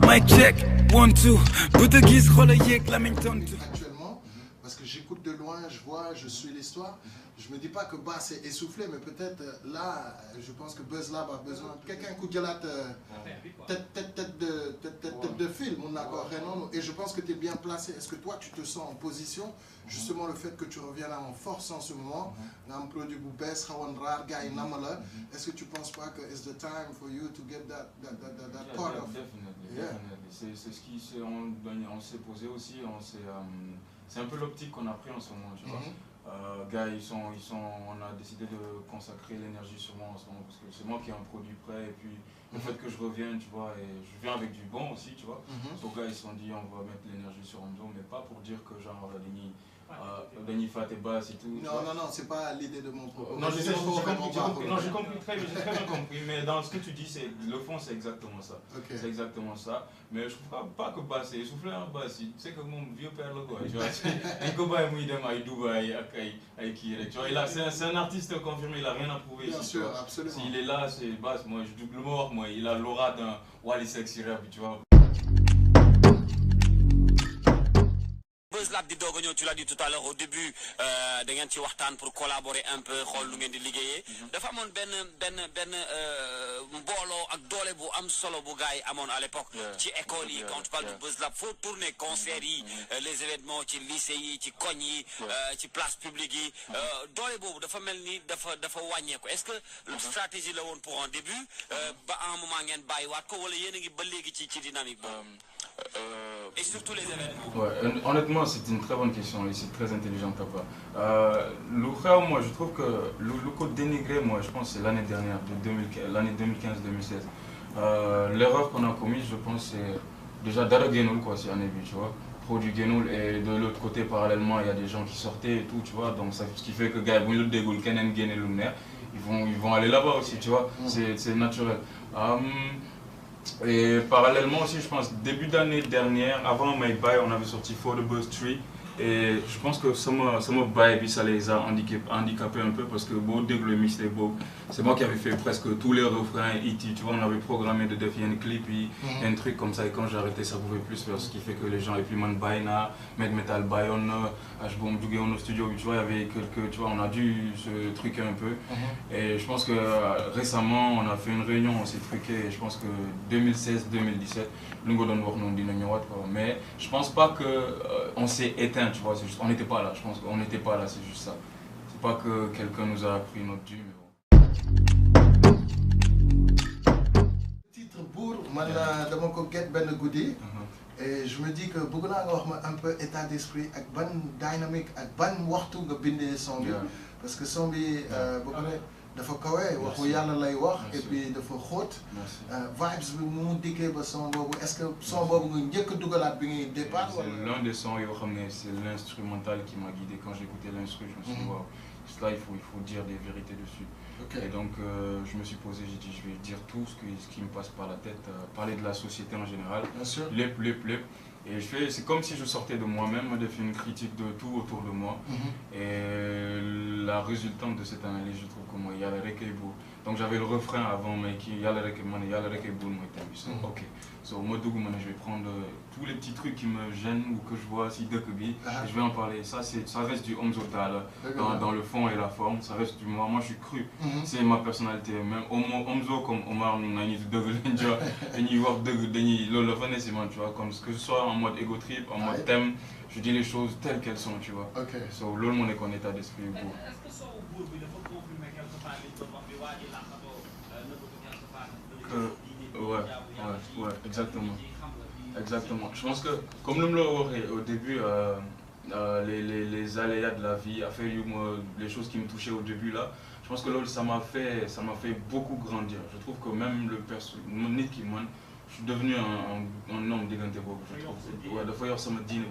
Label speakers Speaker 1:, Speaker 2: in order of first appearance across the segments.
Speaker 1: Mic check, 1, 2. Bouta gis xola yek la tontu.
Speaker 2: Actuellement, parce que j'écoute de loin, je vois, je suis l'histoire. Je me dis pas que Bass est essoufflé, mais peut-être là, je pense que Buzz Lab a besoin de quelqu'un qui a tête de film, on a et je pense que tu es bien placé. Est-ce que toi, tu te sens en position, justement le fait que tu reviens là en force en ce moment, un produit Boubès, rare, gars, est-ce que tu penses pas que it's the time for you to get that part of?
Speaker 3: Definitely. C'est ce qui on s'est posé aussi, c'est un peu l'optique qu'on a pris en ce moment, tu vois. Gars, on a décidé de consacrer l'énergie sur moi en ce moment parce que c'est moi qui ai un produit prêt et puis le fait que je revienne, tu vois, et je viens avec du bon aussi, tu vois. Donc gars, ils se sont dit on va mettre l'énergie sur Omzo, mais pas pour dire que genre Denis Fat et Bass et tout.
Speaker 2: Non, c'est pas l'idée de mon propos.
Speaker 3: Non, j'ai compris très bien compris, mais dans ce que tu dis, le fond c'est exactement ça. Okay. C'est exactement ça. Mais je trouve pas que Bass est essoufflé, hein, Bass. Tu sais que mon vieux père le quoi, tu vois. C'est un artiste confirmé, il a rien à prouver.
Speaker 2: Bien sûr, absolument.
Speaker 3: S'il est là, c'est Bass. Moi, je double mort, moi, il a l'aura d'un Wally Sexy Rap, tu vois.
Speaker 4: Buzz Lab di doog a ñëw, tu l'as dit tout à l'heure au début da ngeen ci waxtaan pour collaborer un peu xool lu ngeen di liggéeyee. dafa amoon benn mbooloo ak doole bu am solo bu gars yi amoon à l'époque ci école yi quand tu parles de Buzz Lab faut tourner concert yi les événements ci lycée yi ci koñ yi ci place publique yi doole boobu dafa mel ni dafa wàññeeku. Est-ce que stratégie la woon pour un début ba à un moment ngeen bàyyiwaat ko wala yéen a ngi ba léegi ci dynamique boobu? Et surtout les événements.
Speaker 3: Ouais, honnêtement, c'est une très bonne question et c'est très intelligent de ta part. Moi, je trouve que le code dénigré, moi, je pense que c'est l'année dernière, l'année 2015-2016. L'erreur qu'on a commise, je pense, c'est déjà Dara Genoul, quoi, c'est un début, tu vois. Produit Genoul, et de l'autre côté, parallèlement, il y a des gens qui sortaient et tout, tu vois. Donc, ce qui fait que gars, ils vont aller là-bas aussi, tu vois. C'est naturel. Et parallèlement aussi, je pense, début d'année dernière, avant My Buy, on avait sorti For the Buzz 3. Et je pense que ça m'a buy, ça les a handicapés un peu parce que le mixtape, c'est moi qui avais fait presque tous les refrains, tu vois, on avait programmé de faire un clip, un truc comme ça, et quand j'ai arrêté, ça pouvait plus faire, ce qui fait que les gens, et puis Man Baina, Med Metal Bayon, Ashbom Dougué au studio, tu vois, il y avait quelques, tu vois, on a dû se truquer un peu. Et je pense que récemment, on a fait une réunion, on s'est truqué, et je pense que 2016-2017, nous allons voir nous mais je pense pas qu'on s'est éteint, tu vois, juste, on n'était pas là, je pense qu'on n'était pas là, c'est juste ça. C'est pas que quelqu'un nous a pris notre dû, mais bon.
Speaker 2: Titre Bour, dama ko get ben goudi. Et je me dis que beaucoup de gens un peu état d'esprit, avec bonne dynamique, avec bonne waxtu nga bindé son bi parce que son bi dafa kawe waxu yàlla lay wax et puis dafa xóot vibes bi mu dikkee ba son boobu est-ce que son boobu nga njëkk a dugalaat bi ngay départ wala
Speaker 3: c'est l'un des sons yoo xam ne c'est l'instrumental qui m'a guidé quand j'écoutais l'instru je me suis dit wow là il faut dire des vérités dessus et donc je me suis posé, j'ai dit je vais dire tout ce qui me passe par la tête, parler de la société en général, lep. Et c'est comme si je sortais de moi-même, de faire une critique de tout autour de moi. Et la résultante de cette analyse, je trouve que moi, il y a le recueil-beau. Donc j'avais le refrain avant, mais il y a le recueil-beau, ok. So, moi, je vais prendre tous les petits trucs qui me gênent ou que je vois si de je vais en parler. Ça reste du Omzo dans le fond et la forme, ça reste du moi. Moi, je suis cru. C'est ma personnalité. Même Omzo comme Omar, on a une tu vois. Tu vois, comme que ce soit en mode ego trip, en mode thème, je dis les choses telles qu'elles sont, tu vois. So, l'autre monde est en état d'esprit.
Speaker 5: Est-ce que ça au bout, il faut confirmer quelque part les
Speaker 3: ouais, exactement. Je pense que, comme nous l'avons dit au début, les aléas de la vie, les choses qui me touchaient au début là, je pense que là, ça m'a fait beaucoup grandir. Je trouve que même je suis devenu un homme dégagé, je trouve. Ouais, de fois, ça me dit,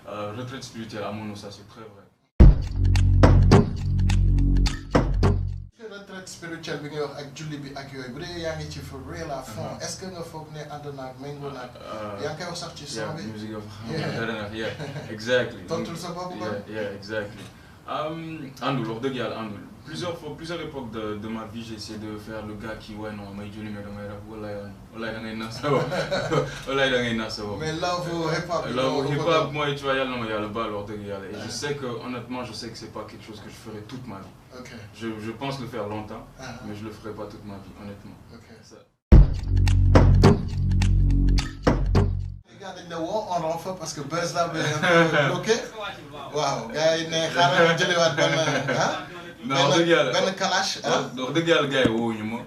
Speaker 3: retraite spirituelle, à mon ça c'est très vrai.
Speaker 2: Retraite spirituelle bi nga wax ak julli bi ak yooyu bu dee yaa ngi ci for real à fond est-ce que nga foog ne ànd naag méngoo naag yaa ngi koy wax sax ci son bi
Speaker 3: yeah, exactly.
Speaker 2: tontul sa bopp
Speaker 3: yeah, exactly. Andoul, wax dëgg yàlla Andoul. Plusieurs époques de ma vie, j'ai essayé de faire le gars qui, ouais, non, mais je mais da ngay nax sa bopp. Wallaay da ngay nax sa bopp.
Speaker 2: Mais love hip-hop.
Speaker 3: Love hip-hop, moi, tu vois, yàlla na ma yàlla baal wax dëgg yàlla. Et je sais que, honnêtement, je sais que c'est pas quelque chose que je ferai toute ma vie.
Speaker 2: Ok.
Speaker 3: Je pense le faire longtemps, mais je le ferai pas toute ma vie, honnêtement.
Speaker 2: Ok.
Speaker 3: Ça.
Speaker 2: dañ ne woo on renfort parce que Buzz Lab est un peu bloqué. waaw gars yi ne xaaral ma jëliwaat benn kalash.
Speaker 3: wax dëgg yàlla gars yi woowuñu ma.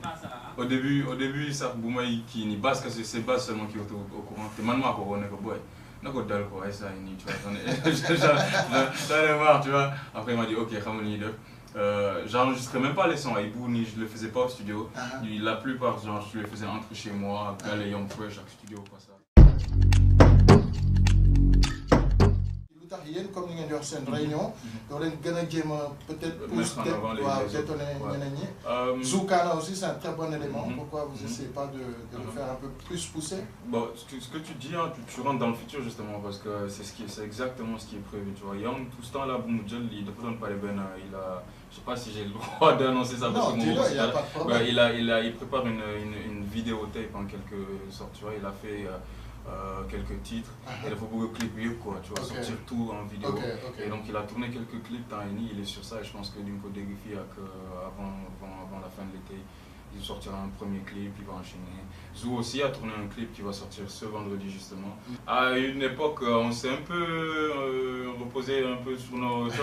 Speaker 3: Au début sax bu may kii nii Bass que c'est Bass seulement qui est au courant te man maa ko woo ne ko boy na ko dal ko ay saa yi nii tu vois j'en ai marre tu vois. Après il m'a dit ok xam nga li ñuy def. J'enregistrais même pas les sons à Ibou ni je le faisais pas au studio. La plupart genre je les faisais entre chez moi, Gale Young Fresh ak studio quoi ça.
Speaker 2: lu tax yéen comme ni ngeen di wax seen réunion. doo leen gën a jéem a peut-être. waaw détonner ñeneen ñi. Zoukana aussi c'est un très bon élément. Pourquoi vous essayez pas de le faire un peu plus pousser?
Speaker 3: Bon, ce que tu dis, hein, tu rentres dans le futur justement parce que c'est exactement ce qui est prévu. Tu vois, Young tout ce temps-là, Boumudjel, il ne donne pas les bennes. Je sais pas si j'ai le droit d'annoncer ça parce que
Speaker 2: il n'y a pas de problème.
Speaker 3: Il prépare une vidéotape en quelque sorte. Tu vois, il a fait quelques titres. Et il faut beaucoup de clips quoi. Tu vois, sortir tout en vidéo. Et donc il a tourné quelques clips dans Eni, il est sur ça et je pense que d'une côté Défi avant la fin de l'été, il sortira un premier clip, il va enchaîner. Zou aussi a tourné un clip qui va sortir ce vendredi justement. À une époque, on s'est un peu reposé un peu sur nos... Tu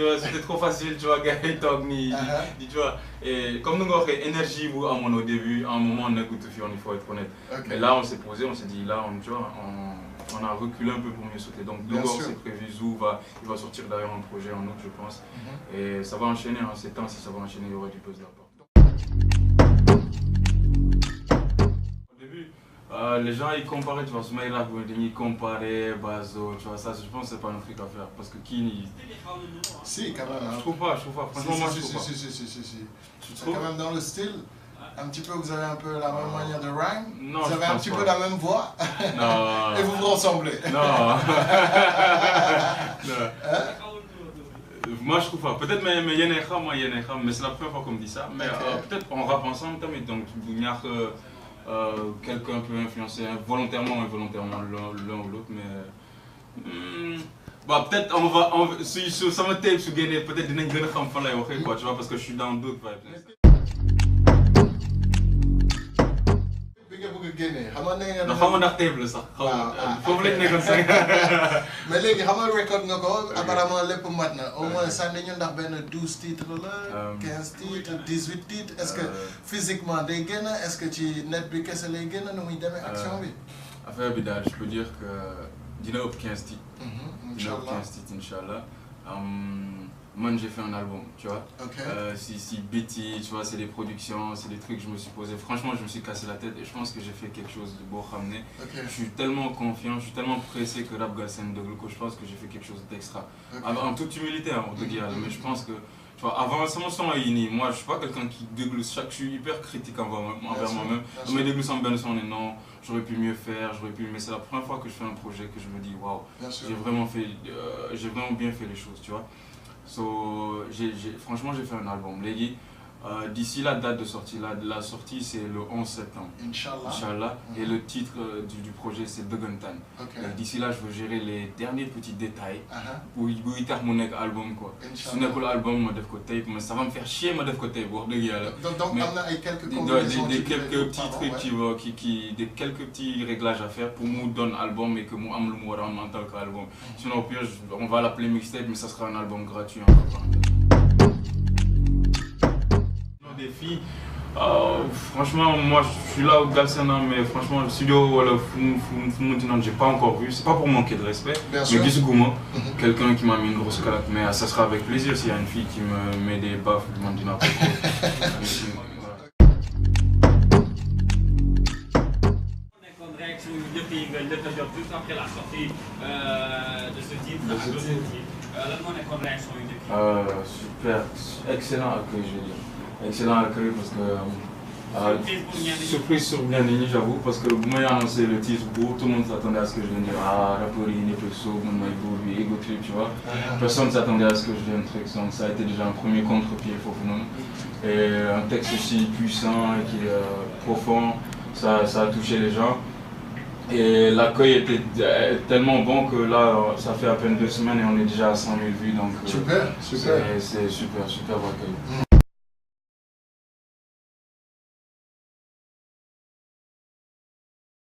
Speaker 3: vois, c'était trop facile, tu vois, gars, tu vois. Et comme nous avons fait énergie au début, à un moment on a goûté, il faut être honnête. Mais là on s'est posé, on s'est dit, là tu vois, on a reculé un peu pour mieux sauter. Donc dehors c'est prévu, Zou il va sortir derrière un projet en août je pense. Et ça va enchaîner, hein, ces temps, si ça va enchaîner, il y aura du buzz là-bas. Au début, les gens ils comparaient, tu vois, Soumaïla, ils comparaient, Bazo, tu vois, ça je pense que c'est pas un truc à faire parce que Kini.
Speaker 2: Si, quand même.
Speaker 3: Je trouve pas, franchement moi je trouve pas.
Speaker 2: Si. C'est quand même dans le style. Un petit peu, vous avez un peu la même manière de rhyme.
Speaker 3: Non,
Speaker 2: vous avez un petit peu la même voix.
Speaker 3: Non.
Speaker 2: Et vous vous ressemblez.
Speaker 3: Non. Moi je trouve pas. Peut-être mais c'est la première fois qu'on me dit ça. Mais peut-être on rappe ensemble, donc il y a quelqu'un peut influencer volontairement ou involontairement l'un ou l'autre. Mais bah, peut-être on va si ça me tape sur gagner peut-être dinañ gën a xam fan lay waxee quoi, tu vois, parce que je suis dans d'autres vibes. xam nga ndax tape la sax. foofu lañ nekkoon sax.
Speaker 2: mais léegi xam nga record nga ko apparemment lépp mat na au moins sànni ñu ndax benn 12 titres la 15 titres 18 titres est-ce que physiquement day génn est-ce que ci net bi kese lay génn nu muy demee action bi.
Speaker 3: affaire bi daal je peux dire que dina ëpp 15 titres. Dina ëpp 15 titres Inch'Allah. Moi j'ai fait un album, tu vois. Si Betty, tu vois, c'est des productions, c'est des trucs que je me suis posé. Franchement, je me suis cassé la tête et je pense que j'ai fait quelque chose de beau ramener. Je suis tellement confiant, je suis tellement pressé que Rap Galsen de Gluco, je pense que j'ai fait quelque chose d'extra. En toute humilité, hein, mais je pense que, tu vois, avant ce son à Ini, moi je suis pas quelqu'un qui déglousse je suis hyper critique envers moi-même. Je me déglousse en ben son et non, j'aurais pu mieux faire, mais c'est la première fois que je fais un projet que je me dis, waouh, j'ai vraiment bien fait les choses, tu vois. Franchement, j'ai fait un album. D'ici la date de sortie, la sortie c'est le 11 septembre. Inch'Allah. Et le titre du projet c'est Deugantan. D'ici là, je veux gérer les derniers petits détails. Pour y terminer l'album quoi. Si on a l'album, moi def côté, mais ça va me faire chier moi def côté.
Speaker 2: Donc il y a quelques combinaisons.
Speaker 3: Des quelques petits trucs des quelques petits réglages à faire pour nous donner l'album et que moi am le mot en tant qu'album. Sinon au pire, on va l'appeler mixtape, mais ça sera un album gratuit. Des filles, franchement moi je suis là au Galsen mais franchement le studio maintenant j'ai pas encore vu, c'est pas pour manquer de respect, mais Gisougouma, quelqu'un qui m'a mis une grosse calaque, mais ça sera avec plaisir s'il y a une fille qui me met des baffes, je m'en dis n'importe quoi.
Speaker 5: Réaction juste après la sortie de ce titre,
Speaker 3: super, excellent accueil je veux dire. Excellent accueil parce que Surprise sur Nyanini, j'avoue, parce que moi j'ai annoncé le titre beau, tout le monde s'attendait à ce que je vienne dire ah, rappeur il est plus sourd, mon maïbo, ego trip, tu vois. Personne ne s'attendait à ce que je vienne truc, donc ça a été déjà un premier contre-pied, il faut vous. Et un texte aussi puissant et qui est profond, ça a touché les gens. Et l'accueil était tellement bon que là, ça fait à peine 2 semaines et on est déjà à 100 000 vues, donc
Speaker 2: super.
Speaker 3: c'est super accueil.